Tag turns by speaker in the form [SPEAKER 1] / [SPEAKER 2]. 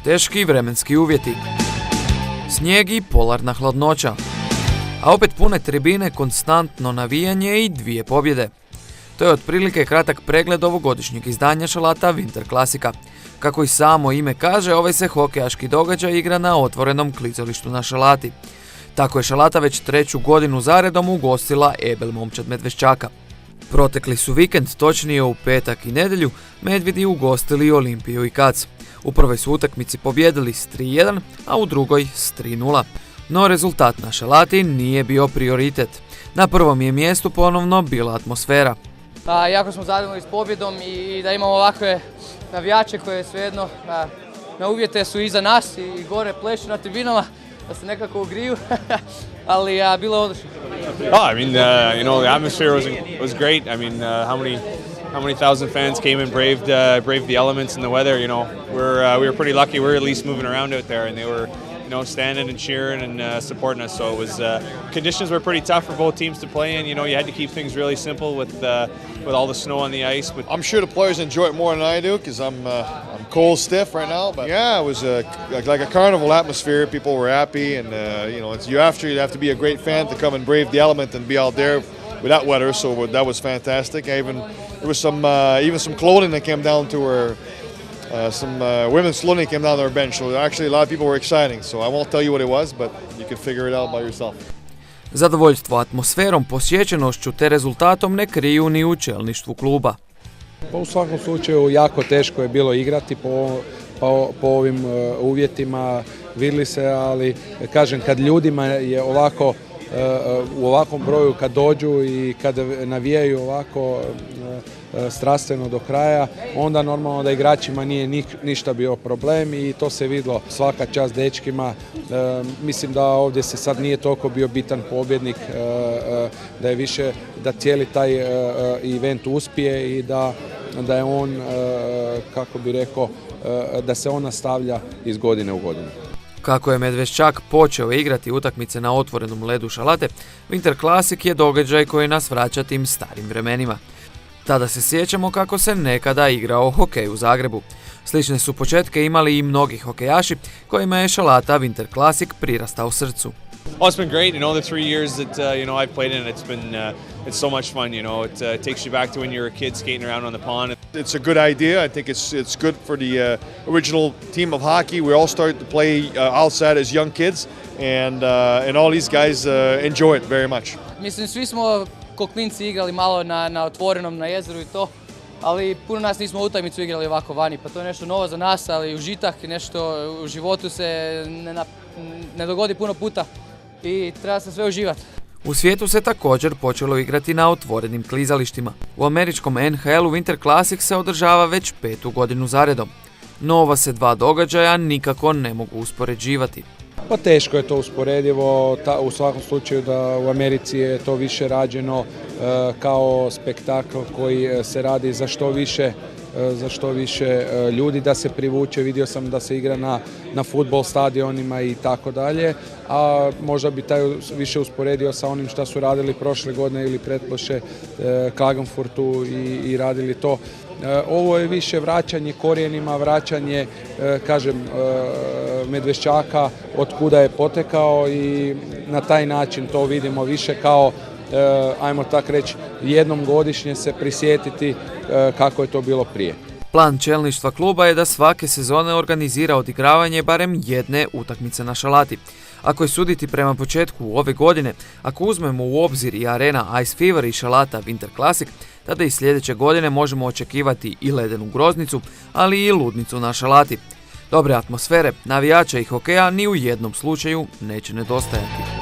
[SPEAKER 1] teški vremenski uvjeti, snijeg i polarna hladnoća, a opet pune tribine, konstantno navijanje i 2 pobjede. To je otprilike kratak pregled ovogodišnjeg izdanja Šalata Winter Klasika. Kako i samo ime kaže, ovaj se hokejaški događaj igra na otvorenom klizalištu na Šalati. Tako je Šalata već 3. godinu zaredom ugostila Ebel momčad Medveščaka. Protekli su vikend, točnije u petak i nedjelju, Medvjedi ugostili Olimpiju i Kac. U prvoj su utakmici pobjedili s 3:1, a u drugoj s 3:0. No rezultat na Šalati nije bio prioritet. Na prvom je mjestu ponovno bila atmosfera.
[SPEAKER 2] Jako smo zadovoljni s pobjedom i da imamo ovakve navijače koje svejedno na uvjete su iza nas i gore plešu na tribinama, da se nekako ugriju, ali bilo je odlično.
[SPEAKER 3] The atmosphere was great. How many thousand fans came and braved the elements and the weather. We were pretty lucky. We were at least moving around out there, and they were standing and cheering and supporting us. So it was conditions were pretty tough for both teams to play in. You had to keep things really simple with all the snow on the ice. But
[SPEAKER 4] I'm sure the players enjoy it more than I do because I'm cold stiff right now. But yeah, it was like a carnival atmosphere. People were happy, and you have to be a great fan to come and brave the element and be out there with that weather. So that was fantastic. There was some clothing that came down to her. Some women's clothing came down to our bench, so actually a lot of people were exciting. So I won't tell you what it was, but you can figure it out by yourself.
[SPEAKER 1] Zadovoljstvo atmosferom, posjećenošću te rezultatom ne kriju ni u čelništvu kluba.
[SPEAKER 5] U svakom slučaju jako teško je bilo igrati po ovim uvjetima, vidjeli se, ali kažem kad ljudima je ovako u ovakvom broju kad dođu i kad navijaju ovako strastveno do kraja, onda normalno da igračima nije ništa bio problem i to se vidlo. Svaka čast dečkima. Mislim da ovdje se sad nije toliko bio bitan pobjednik, da je više da cijeli taj event uspije i da je on, kako bi rekao, da se on nastavlja iz godine u godinu.
[SPEAKER 1] Kako je Medveščak počeo igrati utakmice na otvorenom ledu Šalate, Winter Classic je događaj koji nas vraća tim starim vremenima. Tada se sjećamo kako se nekada igrao hokej u Zagrebu. Slične su početke imali i mnogi hokejaši kojima je Šalata Winter Classic prirastao srcu.
[SPEAKER 3] It's been great. The 3 years that I've played in, it's so much fun. It takes you back to when you were a kid skating around on the pond.
[SPEAKER 4] It's a good idea. I think it's good for the original team of hockey. We all started to play outside as young kids, and all these guys enjoy it very much.
[SPEAKER 2] Mislim, svi smo ko klinci igrali malo na otvorenom, na jezeru i to, ali puno nas nismo utakmicu igrali ovako vani, pa to je nešto novo za nas, ali užitak, nešto u životu se ne dogodi puno puta i treba se sve uživati.
[SPEAKER 1] U svijetu se također počelo igrati na otvorenim klizalištima. U američkom NHL-u Winter Classic se održava već 5. godinu zaredom. No ova se 2 događaja nikako ne mogu uspoređivati.
[SPEAKER 5] Pa teško je to usporedivo, u svakom slučaju da u Americi je to više rađeno kao spektakl koji se radi za što više ljudi da se privuče. Vidio sam da se igra na fudbal stadionima i tako dalje, a možda bi taj više usporedio sa onim što su radili prošle godine ili pretprošle Klagenfurtu i radili to. Ovo je više vraćanje korijenima, vraćanje, Medveščaka od kuda je potekao i na taj način to vidimo više kao, ajmo tako reći, jednom godišnje se prisjetiti kako je to bilo prije.
[SPEAKER 1] Plan čelništva kluba je da svake sezone organizira odigravanje barem jedne utakmice na Šalati. Ako je suditi prema početku ove godine, ako uzmemo u obzir i Arena Ice Fever i Šalata Winter Classic, tada i sljedeće godine možemo očekivati i ledenu groznicu, ali i ludnicu na Šalati. Dobre atmosfere, navijača i hokeja ni u jednom slučaju neće nedostajati.